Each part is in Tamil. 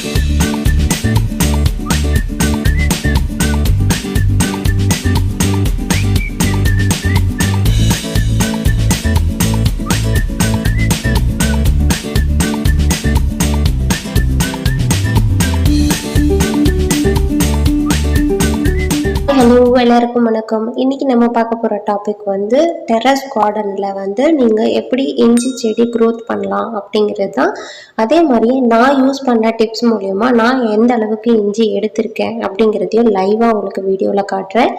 ஹலோ, எல்லாருக்கும் வணக்கம். இன்னைக்கு நம்ம பார்க்க போகிற டாபிக் வந்து டெரஸ் கார்டனில் வந்து நீங்கள் எப்படி இஞ்சி செடி க்ரோத் பண்ணலாம் அப்படிங்கிறது தான். அதே மாதிரியே நான் யூஸ் பண்ண டிப்ஸ் மூலயமா நான் எந்த அளவுக்கு இஞ்சி எடுத்திருக்கேன் அப்படிங்கிறதையும் லைவாக உங்களுக்கு வீடியோவில் காட்டுறேன்.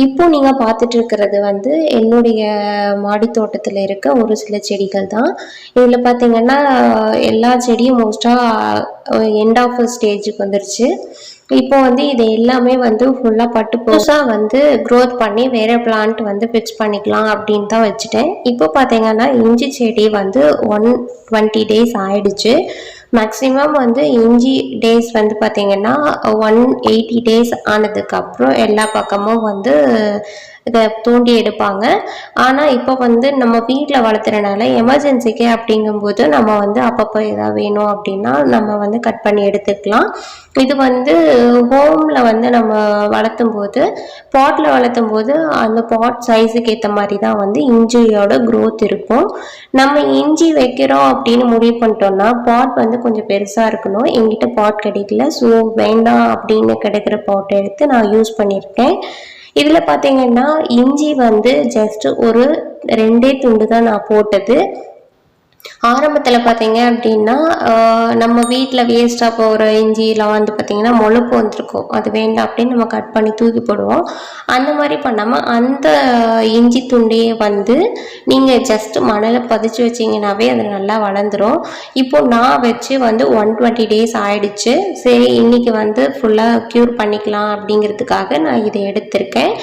இப்போ நீங்கள் பார்த்துட்டு இருக்கிறது வந்து என்னுடைய மாடி தோட்டத்தில் இருக்க ஒரு சில செடிகள் தான். இதில் பார்த்தீங்கன்னா எல்லா செடியும் மோஸ்ட்டாக எண்ட் ஆஃப் ஸ்டேஜுக்கு வந்துருச்சு. இப்போ வந்து இது எல்லாமே வந்து ஃபுல்லாக பட்டு புதுசாக வந்து க்ரோத் பண்ணி வேறு பிளான்ட் வந்து ஃபிக்ஸ் பண்ணிக்கலாம் அப்படின்னு தான் வச்சுட்டேன். இப்போ பார்த்தீங்கன்னா இஞ்சி செடி வந்து 120 days ஆயிடுச்சு. மேக்ஸிமம் வந்து இஞ்சி டேஸ் வந்து பார்த்திங்கன்னா 180 days ஆனதுக்கப்புறம் எல்லா பக்கமும் வந்து இதை தோண்டி எடுப்பாங்க. ஆனால் இப்போ வந்து நம்ம வீட்டில் வளர்த்துறனால எமர்ஜென்சிக்கு அப்படிங்கும்போது நம்ம வந்து அப்பப்போ எதாவது வேணும் அப்படின்னா நம்ம வந்து கட் பண்ணி எடுத்துக்கலாம். இது வந்து ஹோமில் வந்து நம்ம வளர்த்தும் போது பாட்டில் வளர்த்தும் போது அந்த பாட் சைஸுக்கு ஏற்ற மாதிரி தான் வந்து இஞ்சியோட க்ரோத் இருக்கும். நம்ம இஞ்சி வைக்கிறோம் அப்படின்னு முடிவு பண்ணிட்டோம்னா பாட் வந்து கொஞ்சம் பெருசாக இருக்கணும். எங்கிட்ட பாட் கிடைக்கல, ஸோ வேண்டாம் அப்படின்னு கிடைக்கிற பாட் எடுத்து நான் யூஸ் பண்ணியிருக்கேன். இதில் பார்த்தீங்கன்னா இஞ்சி வந்து ஜஸ்ட் ஒரு 2 துண்டு தான் நான் போட்டது. ஆரம்பத்தில் பார்த்தீங்க அப்படின்னா நம்ம வீட்டில் வேஸ்ட்டாக போகிற இஞ்சிலாம் வந்து பார்த்திங்கன்னா முளைப்பு வந்துருக்கும். அது வேண்டாம் அப்படின்னு நம்ம கட் பண்ணி தூக்கி போடுவோம். அந்த மாதிரி பண்ணாமல் அந்த இஞ்சி துண்டையே வந்து நீங்கள் ஜஸ்ட் மணலை பதிச்சு வச்சிங்கனாவே அது நல்லா வளர்ந்துடும். இப்போது நான் வச்சு வந்து 120 days ஆயிடுச்சு. சரி, இன்றைக்கி வந்து ஃபுல்லாக க்யூர் பண்ணிக்கலாம் அப்படிங்கிறதுக்காக நான் இதை எடுத்திருக்கேன்.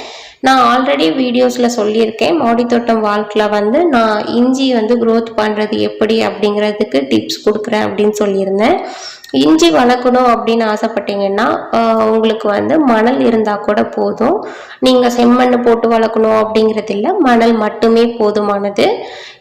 நான் ஆல்ரெடி வீடியோஸில் சொல்லியிருக்கேன், மாடித்தோட்டம் வாழ்க்கையில் வந்து நான் இஞ்சி வந்து க்ரோத் பண்ணுறது எப்படி அப்படிங்கிறதுக்கு டிப்ஸ் கொடுக்குறேன் அப்படின்னு சொல்லியிருந்தேன். இஞ்சி வளர்க்கணும் அப்படின்னு ஆசைப்பட்டீங்கன்னா உங்களுக்கு வந்து மணல் இருந்தால் கூட போதும். நீங்கள் செம்மண் போட்டு வளர்க்கணும் அப்படிங்கிறது இல்லை, மணல் மட்டுமே போதுமானது.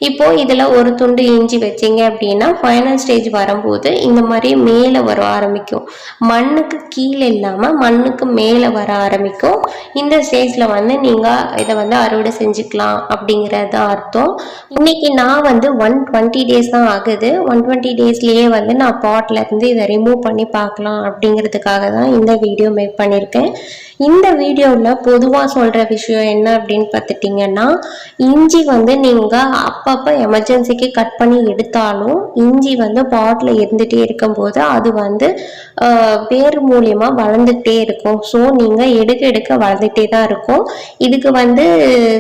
இப்போது இதில் ஒரு துண்டு இஞ்சி வச்சிங்க அப்படின்னா ஃபைனல் ஸ்டேஜ் வரும்போது இந்த மாதிரி மேலே வர ஆரம்பிக்கும். மண்ணுக்கு கீழே இல்லாமல் மண்ணுக்கு மேலே வர ஆரம்பிக்கும். இந்த ஸ்டேஜில் வந்து நீங்கள் இதை வந்து அறுவடை செஞ்சுக்கலாம் அப்படிங்கிறது அர்த்தம். இன்னைக்கு நான் வந்து 120 days தான் ஆகுது. 120 daysலேயே வந்து நான் பாட்டில் இருந்து இதை ரிமூவ் பண்ணி பார்க்கலாம் அப்படிங்கிறதுக்காக தான் இந்த வீடியோ மேக் பண்ணியிருக்கேன். இந்த வீடியோவில் பொதுவாக சொல்கிற விஷயம் என்ன அப்படின்னு பார்த்துட்டிங்கன்னா, இஞ்சி வந்து நீங்கள் அப்பப்போ எமர்ஜென்சிக்கு கட் பண்ணி எடுத்தாலும் இஞ்சி வந்து பாட்டில் இருந்துகிட்டே இருக்கும்போது அது வந்து வேர் மூலியமாக வளர்ந்துகிட்டே இருக்கும். ஸோ நீங்கள் எடுக்க வளர்ந்துகிட்டே தான் இருக்கும். இதுக்கு வந்து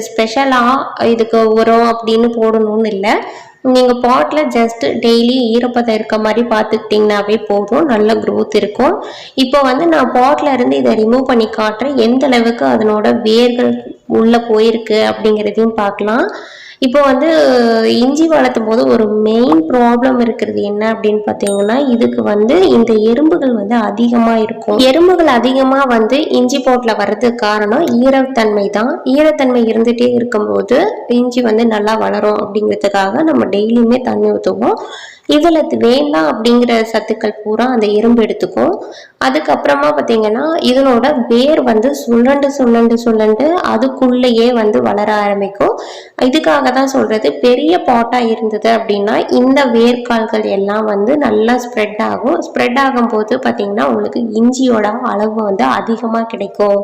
ஸ்பெஷலாக இதுக்கு உரம் அப்படின்னு போடணும்னு இல்லை. நீங்கள் பாட்டில் ஜஸ்ட் டெய்லி ஈரப்பதம் இருக்க மாதிரி பார்த்துக்கிட்டிங்கனாவே போதும், நல்ல க்ரோத் இருக்கும். இப்போ வந்து நான் பாட்டில் இருந்து இதை ரிமூவ் பண்ணி காட்டுறேன், எந்த அளவுக்கு அதனோட வேர்கள் உள்ளே போயிருக்கு அப்படிங்கிறதையும் பார்க்கலாம். இப்போ வந்து இஞ்சி வளர்த்தும் போது ஒரு மெயின் ப்ராப்ளம் இருக்கிறது என்ன அப்படின்னு பார்த்தீங்கன்னா, இதுக்கு வந்து இந்த எறும்புகள் வந்து அதிகமாக இருக்கும். எறும்புகள் அதிகமாக வந்து இஞ்சி போட்டில் வர்றதுக்கு காரணம் ஈரத்தன்மை தான். ஈரத்தன்மை இருந்துகிட்டே இருக்கும்போது இஞ்சி வந்து நல்லா வளரும் அப்படிங்கிறதுக்காக நம்ம டெய்லியுமே தண்ணி ஊற்றுவோம். இதில் வேண்டாம் அப்படிங்கிற சத்துக்கள் பூரா அந்த எறும்பு எடுத்துக்கும். அதுக்கப்புறமா பார்த்தீங்கன்னா இதனோட வேர் வந்து சுழண்டு அதுக்குள்ளேயே வந்து வளர ஆரம்பிக்கும். இதுக்காக தான் சொல்கிறது, பெரிய பாட்டாக இருந்தது அப்படின்னா இந்த வேர்க்கால்கள் எல்லாம் வந்து நல்லா ஸ்ப்ரெட் ஆகும். ஸ்ப்ரெட் ஆகும்போது பார்த்தீங்கன்னா உங்களுக்கு இஞ்சியோட அளவு வந்து அதிகமாக கிடைக்கும்.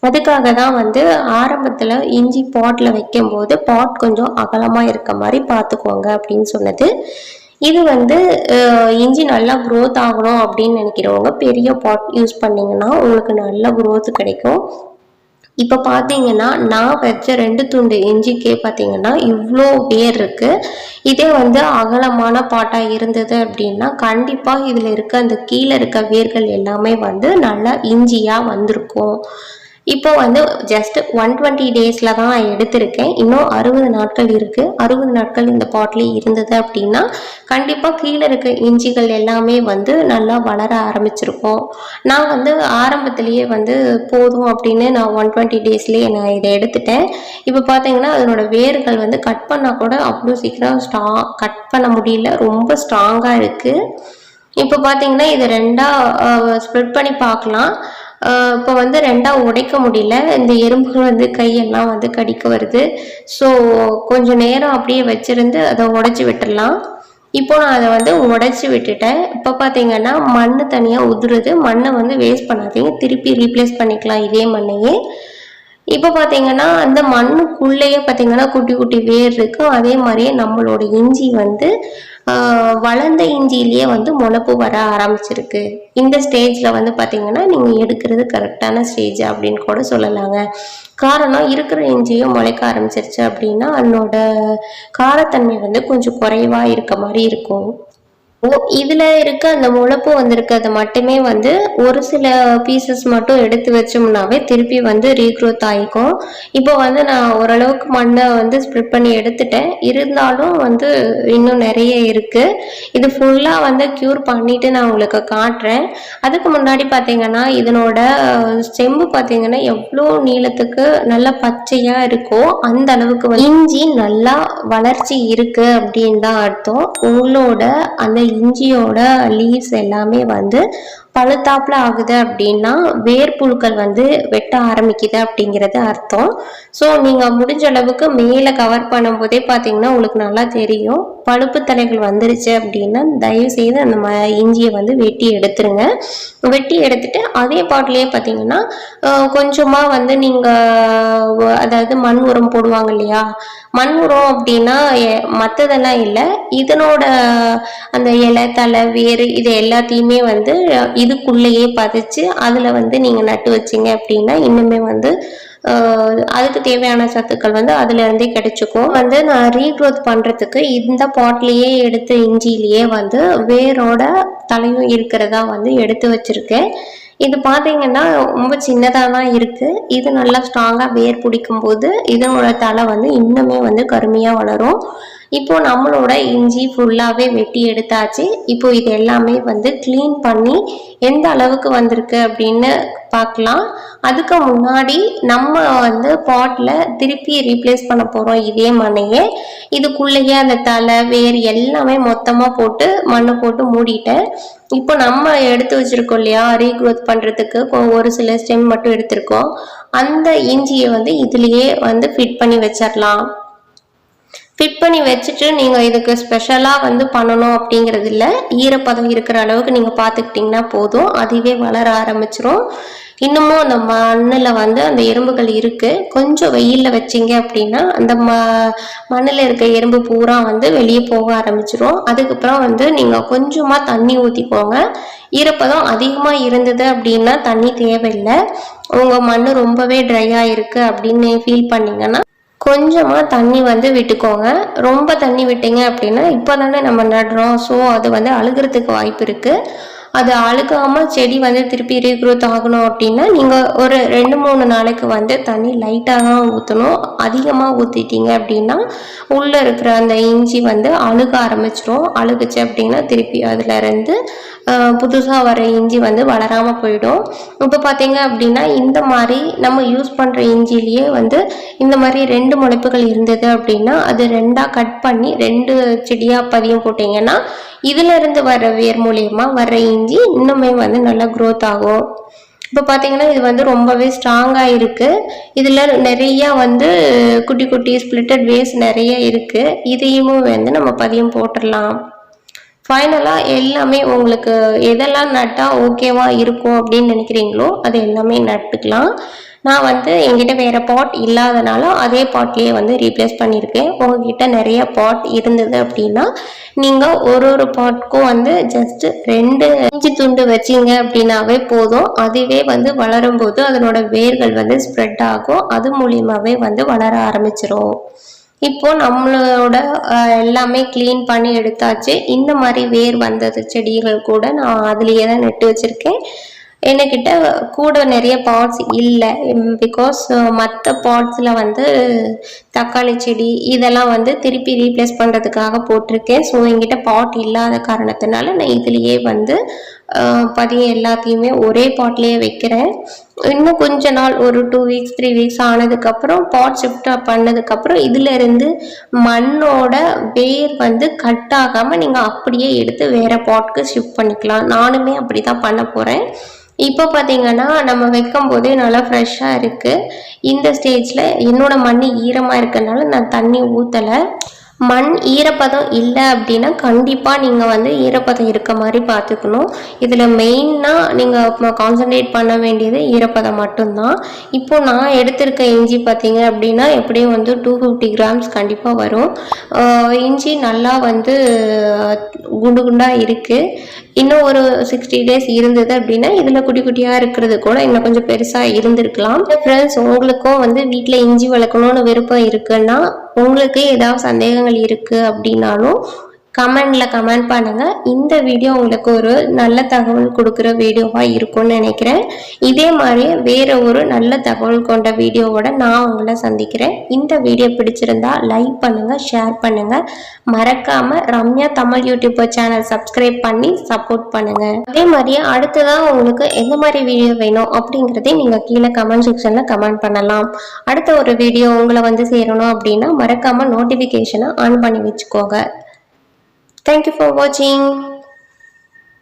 அதுக்காக தான் வந்து ஆரம்பத்தில் இஞ்சி பாட்டில் வைக்கும்போது பாட் கொஞ்சம் அகலமாக இருக்க மாதிரி பார்த்துக்கோங்க அப்படின்னு சொன்னது. இது வந்து இஞ்சி நல்லா க்ரோத் ஆகணும் அப்படின்னு நினைக்கிறவங்க பெரிய பாட் யூஸ் பண்ணிங்கன்னா உங்களுக்கு நல்ல க்ரோத் கிடைக்கும். இப்போ பார்த்தீங்கன்னா நான் வச்ச 2 துண்டு இஞ்சிக்கே பார்த்தீங்கன்னா இவ்வளோ வேர் இருக்குது. இதே வந்து அகலமான பாட்டாக இருந்தது அப்படின்னா கண்டிப்பாக இதில் இருக்க அந்த கீழே இருக்க வேர்கள் எல்லாமே வந்து நல்லா இஞ்சியாக வந்திருக்கும். இப்போ வந்து ஜஸ்ட் 120 daysல தான் நான் எடுத்திருக்கேன். இன்னும் 60 நாட்கள் இருக்குது. 60 நாட்கள் இந்த பாட்லேயே இருந்தது அப்படின்னா கண்டிப்பாக கீழே இருக்க இஞ்சிகள் எல்லாமே வந்து நல்லா வளர ஆரம்பிச்சிருக்கும். நான் வந்து ஆரம்பத்திலேயே வந்து போதும் அப்படின்னு நான் 120 daysலேயே நான் இதை எடுத்துட்டேன். இப்போ பார்த்தீங்கன்னா அதனோட வேர்கள் வந்து கட் பண்ணால் கூட அவ்வளோ சீக்கிரம் கட் பண்ண முடியல, ரொம்ப ஸ்ட்ராங்காக இருக்குது. இப்போ பார்த்தீங்கன்னா இது ஸ்ப்ளிட் பண்ணி பார்க்கலாம். இப்போ வந்து உடைக்க முடியல. இந்த எறும்புகள் கையெல்லாம் கடிக்க வருது. ஸோ கொஞ்சம் நேரம் அப்படியே வச்சிருந்து அதை உடைச்சி விட்டுடலாம். இப்போ நான் அதை உடைச்சி விட்டுட்டேன். இப்போ பார்த்தீங்கன்னா மண் தனியாக உதிருது. மண்ணை வேஸ்ட் பண்ணாதீங்க, திருப்பி ரீப்ளேஸ் பண்ணிக்கலாம் இதே மண்ணையே. இப்போ பார்த்தீங்கன்னா அந்த மண்ணுக்குள்ளேயே பார்த்தீங்கன்னா குட்டி குட்டி வேர் இருக்கு. அதே மாதிரியே நம்மளோட இஞ்சி வளர்ந்த இஞ்சியிலேயே முளைப்பு வர ஆரம்பிச்சிருக்கு. இந்த ஸ்டேஜில் பார்த்தீங்கன்னா நீங்கள் எடுக்கிறது கரெக்டான ஸ்டேஜ் அப்படின்னு கூட சொல்லலாங்க. காரணம் இருக்கிற இஞ்சியும் முளைக்க ஆரம்பிச்சிருச்சு அப்படின்னா அதனோட காரத்தன்மை கொஞ்சம் குறைவாக இருக்க மாதிரி இருக்கும். இதுல இருக்க அந்த முளைப்பு வந்திருக்கிறது மட்டுமே ஒரு சில பீசஸ் மட்டும் எடுத்து வச்சோம்னாவே திருப்பி ரீக்ரோத் ஆகிக்கும். இப்போ நான் ஓரளவுக்கு மண்ணை ஸ்ப்ரெட் பண்ணி எடுத்துட்டேன். இருந்தாலும் இன்னும் நிறைய இருக்கு. இது ஃபுல்லா க்யூர் பண்ணிட்டு நான் உங்களுக்கு காட்டுறேன். அதுக்கு முன்னாடி பார்த்தீங்கன்னா இதனோட செம்பு பார்த்தீங்கன்னா எவ்வளோ நீளத்துக்கு நல்லா பச்சையா இருக்கோ அந்த அளவுக்கு இஞ்சி நல்லா வளர்ச்சி இருக்கு அப்படின்னு தான் அர்த்தம். உங்களோட அந்த இஞ்சியோட லீவ்ஸ் எல்லாமே பழுத்தாப்புல ஆகுது அப்படின்னா வேர்ப்புழுக்கள் வெட்ட ஆரம்பிக்குது அப்படிங்கிறது அர்த்தம். ஸோ நீங்கள் முடிஞ்ச அளவுக்கு மேலே கவர் பண்ணும்போதே பார்த்தீங்கன்னா உங்களுக்கு நல்லா தெரியும். பழுப்பு தலைகள் வந்துருச்சு அப்படின்னா தயவு செய்து அந்த இஞ்சியை வெட்டி எடுத்துருங்க. வெட்டி எடுத்துட்டு அதே பாட்டிலேயே பார்த்தீங்கன்னா கொஞ்சமாக நீங்கள் அதாவது மண் உரம் போடுவாங்க இல்லையா, மண் உரம் அப்படின்னா மற்றதெல்லாம் இல்லை, இதனோட அந்த இலை தலை வேறு இது எல்லாத்தையுமே இதுக்குள்ளேயே பதிச்சு அதில் நீங்கள் நட்டு வச்சிங்க அப்படின்னா இன்னுமே அதுக்கு தேவையான சத்துக்கள் அதுல இருந்தே கிடைச்சிக்கும். நான் ரீக்ரோத் பண்றதுக்கு இந்த பாட்லயே எடுத்து இஞ்சிலேயே வேரோட தலையும் இருக்கிறதா எடுத்து வச்சிருக்கேன். இது பார்த்தீங்கன்னா ரொம்ப சின்னதாக தான் இருக்கு. இது நல்லா ஸ்ட்ராங்காக வேர் பிடிக்கும் போது இதனோட தலை இன்னுமே கருமையாக வளரும். இப்போ நம்மளோட இஞ்சி ஃபுல்லாகவே வெட்டி எடுத்தாச்சு. இப்போ இது எல்லாமே க்ளீன் பண்ணி எந்த அளவுக்கு வந்திருக்கு அப்படின்னு பார்க்கலாம். அதுக்கு முன்னாடி நம்ம பாட்டில் திருப்பி ரீப்ளேஸ் பண்ண போகிறோம் இதே மண்ணையே. இதுக்குள்ளேயே அந்த தலை வேர் எல்லாமே மொத்தமாக போட்டு மண்ணை போட்டு மூடிட்டேன். இப்போ நம்ம எடுத்து வச்சிருக்கோம் இல்லையா ரீக்ரோத் பண்ணுறதுக்கு ஒரு சில ஸ்டெம் மட்டும் எடுத்திருக்கோம். அந்த இஞ்சியை இதுலேயே ஃபிட் பண்ணி வச்சிடலாம். ஃபிட் பண்ணி வச்சுட்டு நீங்கள் இதுக்கு ஸ்பெஷலாக பண்ணணும் அப்படிங்கிறது இல்லை. ஈரப்பதம் இருக்கிற அளவுக்கு நீங்கள் பார்த்துக்கிட்டிங்கன்னா போதும், அதுவே வளர ஆரம்பிச்சிரும். இன்னமும் அந்த மண்ணில் அந்த எறும்புகள் இருக்குது. கொஞ்சம் வெயிலில் வச்சிங்க அப்படின்னா அந்த மண்ணில் இருக்க எறும்பு பூரா வெளியே போக ஆரம்பிச்சிரும். அதுக்கப்புறம் நீங்கள் கொஞ்சமாக தண்ணி ஊற்றிக்கோங்க. ஈரப்பதம் அதிகமாக இருந்தது அப்படின்னா தண்ணி தேவையில்லை. உங்கள் மண் ரொம்பவே ட்ரையாக இருக்குது அப்படின்னு ஃபீல் பண்ணிங்கன்னா கொஞ்சமாக தண்ணி விட்டுக்கோங்க. ரொம்ப தண்ணி விட்டீங்க அப்படின்னா இப்போ தானே நம்ம நடுறோம், ஸோ அது அழுகிறதுக்கு வாய்ப்பு இருக்குது. அது அழுகாமல் செடி திருப்பி ரீக்ரோத் ஆகணும் அப்படின்னா நீங்கள் ஒரு 2-3 நாளைக்கு தண்ணி லைட்டாக தான் ஊற்றணும். அதிகமாக ஊற்றிட்டீங்க அப்படின்னா உள்ளே இருக்கிற அந்த இஞ்சி அழுக ஆரம்பிச்சிரும். அழுகுச்சு அப்படின்னா திருப்பி அதில் இருந்து புதுசாக வர இஞ்சி வளராமல் போயிடும். இப்போ பார்த்தீங்க அப்படின்னா இந்த மாதிரி நம்ம யூஸ் பண்ணுற இஞ்சிலேயே இந்த மாதிரி 2 முளைப்புகள் இருந்தது அப்படின்னா அது 2ஆக கட் பண்ணி 2 செடியாக பதியம் போட்டிங்கன்னா இதுல இருந்து வர வேர் மூலியமா வர இஞ்சி இன்னுமே நல்லா க்ரோத் ஆகும். இப்போ பார்த்தீங்கன்னா இது ரொம்பவே ஸ்ட்ராங்காக இருக்குது. இதில் நிறையா குட்டி குட்டி ஸ்பிளிட்டட் வேஸ் நிறைய இருக்குது. இதையும் நம்ம பதியம் போட்டுடலாம். ஃபைனலாக எல்லாமே உங்களுக்கு எதெல்லாம் நட்டால் ஓகேவா இருக்கும் அப்படின்னு நினைக்கிறீங்களோ அது எல்லாமே நட்டுக்கலாம். நான் என்கிட்ட வேறு பாட் இல்லாதனால அதே பாட்லேயே ரீப்ளேஸ் பண்ணியிருக்கேன். உங்ககிட்ட நிறைய பாட் இருந்தது அப்படின்னா நீங்கள் ஒரு பாட்க்கும் ஜஸ்ட் 2 இஞ்சி துண்டு வச்சிங்க அப்படின்னாவே போதும். அதுவே வளரும்போது அதனோட வேர்கள் ஸ்ப்ரெட் ஆகும். அது மூலியமாகவே வளர ஆரம்பிச்சிரும். இப்போ நம்மளோட எல்லாமே க்ளீன் பண்ணி எடுத்தாச்சு. இந்த மாதிரி வேர் வந்தது செடிகள் கூட நான் அதுலேயே தான் நட்டு வச்சுருக்கேன். என்கிட்ட கூட நிறைய பாட்ஸ் இல்லை, பிகாஸ் மற்ற பாட்ஸில் தக்காளி செடி இதெல்லாம் திருப்பி ரீப்ளேஸ் பண்ணுறதுக்காக போட்டிருக்கேன். ஸோ என்கிட்ட பாட் இல்லாத காரணத்தினால நான் இதுலேயே பதியம் எல்லாத்தையுமே ஒரே பாட்லேயே வைக்கிறேன். இன்னும் கொஞ்ச நாள் ஒரு 2 வீக்ஸ் 3 வீக்ஸ் ஆனதுக்கப்புறம் பாட் ஷிஃப்ட் பண்ணதுக்கப்புறம் இதிலிருந்து மண்ணோட வேர் வந்து கட் ஆகாமல் நீங்கள் அப்படியே எடுத்து வேறு பாட்க்கு ஷிஃப்ட் பண்ணிக்கலாம். நானுமே அப்படி தான் பண்ண போகிறேன். இப்போ பார்த்தீங்கன்னா நம்ம வைக்கும் போதே நல்லா ஃப்ரெஷ்ஷாக இருக்குது. இந்த ஸ்டேஜில் என்னோட மண் ஈரமாக இருக்கிறதுனால நான் தண்ணி ஊற்றலை. மண் ஈரப்பதம் இல்லை அப்படின்னா கண்டிப்பாக நீங்கள் வந்து ஈரப்பதம் இருக்க மாதிரி பார்த்துக்கணும். இதில் மெயினாக நீங்கள் கான்சன்ட்ரேட் பண்ண வேண்டியது ஈரப்பதம் மட்டும்தான். இப்போது நான் எடுத்திருக்க இஞ்சி பார்த்தீங்க அப்படின்னா எப்படியும் வந்து 250 கிராம்ஸ் கண்டிப்பாக வரும். இஞ்சி நல்லா வந்து குண்டு குண்டாக இருக்குது. இன்னும் ஒரு 60 டேஸ் இருந்தது அப்படின்னா இதில் குட்டி குட்டியாக இருக்கிறது கூட இன்னும் கொஞ்சம் பெருசாக இருந்திருக்கலாம். ஃப்ரெண்ட்ஸ், உங்களுக்கும் வந்து வீட்டில் இஞ்சி வளர்க்கணும்னு விருப்பம் இருக்குன்னா, உங்களுக்கு ஏதாவது சந்தேகங்கள் இருக்குது அப்படின்னாலும் கமெண்ட் பண்ணுங்கள். இந்த வீடியோ உங்களுக்கு ஒரு நல்ல தகவல் கொடுக்குற வீடியோவாக இருக்கும்னு நினைக்கிறேன். இதே மாதிரி வேறு ஒரு நல்ல தகவல் கொண்ட வீடியோவோட நான் உங்களை சந்திக்கிறேன். இந்த வீடியோ பிடிச்சிருந்தா லைக் பண்ணுங்கள், ஷேர் பண்ணுங்கள். மறக்காமல் Ramya Tamil YouTuber channel subscribe பண்ணி சப்போர்ட் பண்ணுங்கள். அதே மாதிரியே அடுத்ததாக உங்களுக்கு எந்த மாதிரி வீடியோ வேணும் அப்படிங்கிறதையும் நீங்கள் கீழே கமெண்ட் செக்ஷனில் கமெண்ட் பண்ணலாம். அடுத்த ஒரு வீடியோ உங்களை வந்து சேரணும் அப்படின்னா மறக்காமல் நோட்டிஃபிகேஷனை ஆன் பண்ணி வச்சுக்கோங்க. Thank you for watching.